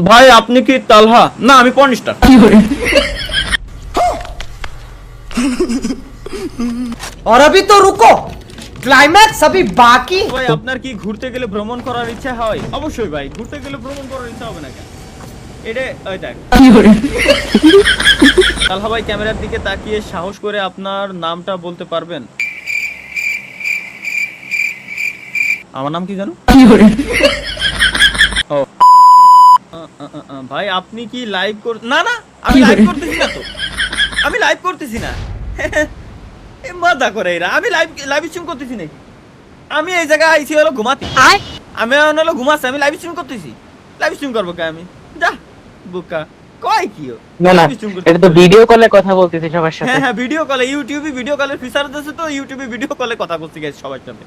ভাই আপনি কি তালহা? না আমি পর্নস্টার। और अभी तो रुको, क्लाइमैक्स अभी बाकी। ভাই আপনার কি ঘুরতে গেলে ভ্রমণ করার ইচ্ছা হয়? অবশ্যই ভাই, ঘুরতে গেলে ভ্রমণ করার ইচ্ছা হবে না কেন? এটা ওই দেখ তালহা ভাই, ক্যামেরার দিকে তাকিয়ে সাহস করে আপনার নামটা বলতে পারবেন? আমার নাম কি জানো? ও ভাই আপনি কি লাইভ না না, আমি লাইভ করতেছি না তো, আমি লাইভ করতেছি না। এ মজা করে এরা, আমি লাইভ স্ট্রিম করতেছি নাকি? আমি এই জায়গায় আইছি হলো ঘুমাতে, আমি হলো ঘুমাচ্ছি, আমি লাইভ স্ট্রিম করতেছি। লাইভ স্ট্রিম করবো কে আমি? যা বুকা কয় কি না না, এটা তো ভিডিও কলে কথা বলতেছি সবার সাথে। হ্যাঁ হ্যাঁ, ভিডিও কলে, ইউটিউবে ভিডিও কলের ফিচার আছে তো, ইউটিউবে ভিডিও কলে কথা বলছি গাইস সবার সাথে।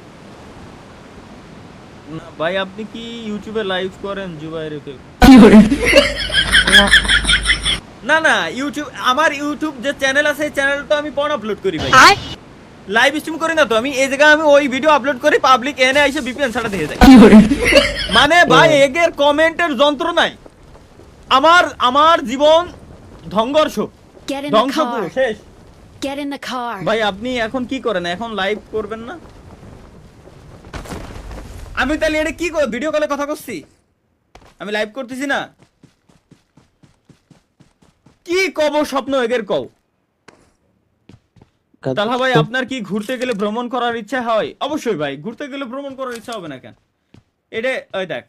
না ভাই আপনি কি ইউটিউবে লাইভ করেন জুবাইর? না না, ইউটিউব, আমার ইউটিউব যে চ্যানেল আছে এই চ্যানেলে তো আমি পর্ন আপলোড করি ভাই, লাইভ স্ট্রিম করি না তো আমি। এই জায়গায় আমি ওই ভিডিও আপলোড করি, পাবলিক এনে এসে ভিপিএন ছাড়া দিয়ে যায়। মানে ভাই এগের কমেন্টের যন্ত্র নাই, আমার জীবন ধ্বংস, Get in the ধ্বংস পুরো car. শেষ। Get in the car. ভাই আপনি এখন কি করেন? এখন লাইভ করবেন না? আমি তাহলে এটা কি ভিডিও কলে কথা করছি? আমি লাইভ করতেছি না? কি কব স্বপ্ন এগের কও? তালহা ভাই আপনার কি ঘুরতে গেলে ভ্রমণ করার ইচ্ছা হয়? অবশ্যই ভাই, ঘুরতে গেলে ভ্রমণ করার ইচ্ছা হবে না কেন? এটা ওই দেখ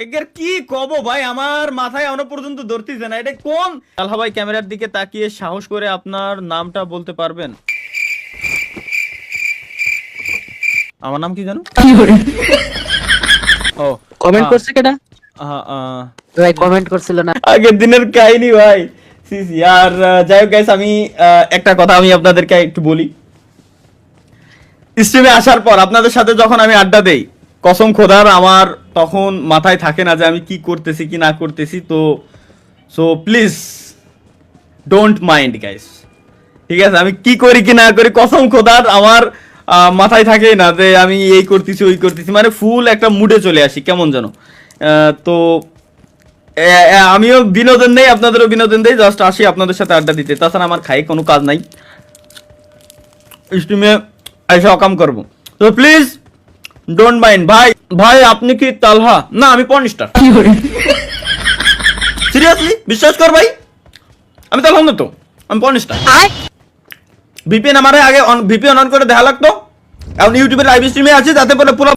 এগের কি কব ভাই, আমার মাথায় এখনো পর্যন্ত ধরতেছে না এটা কোন। তালহা ভাই ক্যামেরার দিকে তাকিয়ে সাহস করে আপনার নামটা বলতে পারবেন? আমার নাম কি জানো? ও কমেন্ট করছে কেডা? ভাই কমেন্ট করছিল না আগের দিনের কাহিনী ভাই। সিসি আর যাই হোক গাইস, আমি একটা কথা আমি আপনাদেরকে একটু বলি। স্ট্রিমে আসার পর আপনাদের সাথে যখন আমি আড্ডা দেই, কসম খোদার আমার তখন মাথায় থাকে না যে আমি কি করতেছি কি না করতেছি। তো so please don't mind guys, ঠিক আছে? আমি কি করি কি না করি কসম খোদার আমার মাথায় থাকে না যে আমি এই করতেছি ওই করতেছি, মানে ফুল একটা মুডে চলে আসি কেমন যেন। তো আমিও বিনোদন নেই, আপনাদেরও বিনোদন দেই, জাস্ট আসি আপনাদের সাথে আড্ডা দিতে। তাছাড়া আমার খাই কোনো কাজ নাই, স্ট্রিমে এসে অকাম করবো। তো প্লিজ ডোন্ট মাইন্ড। ভাই ভাই আপনি কি তালহা? না আমি পর্নস্টার। সিরিয়াসলি বিশ্বাস কর ভাই, আমি তালহা না তো, আমি পর্নস্টার। ভিপিএন আমারে আগে ভিপিএন অন করে দেখা লাগতো, এখন ইউটিউবে লাইভ স্ট্রিমে আছে যাতে পুরো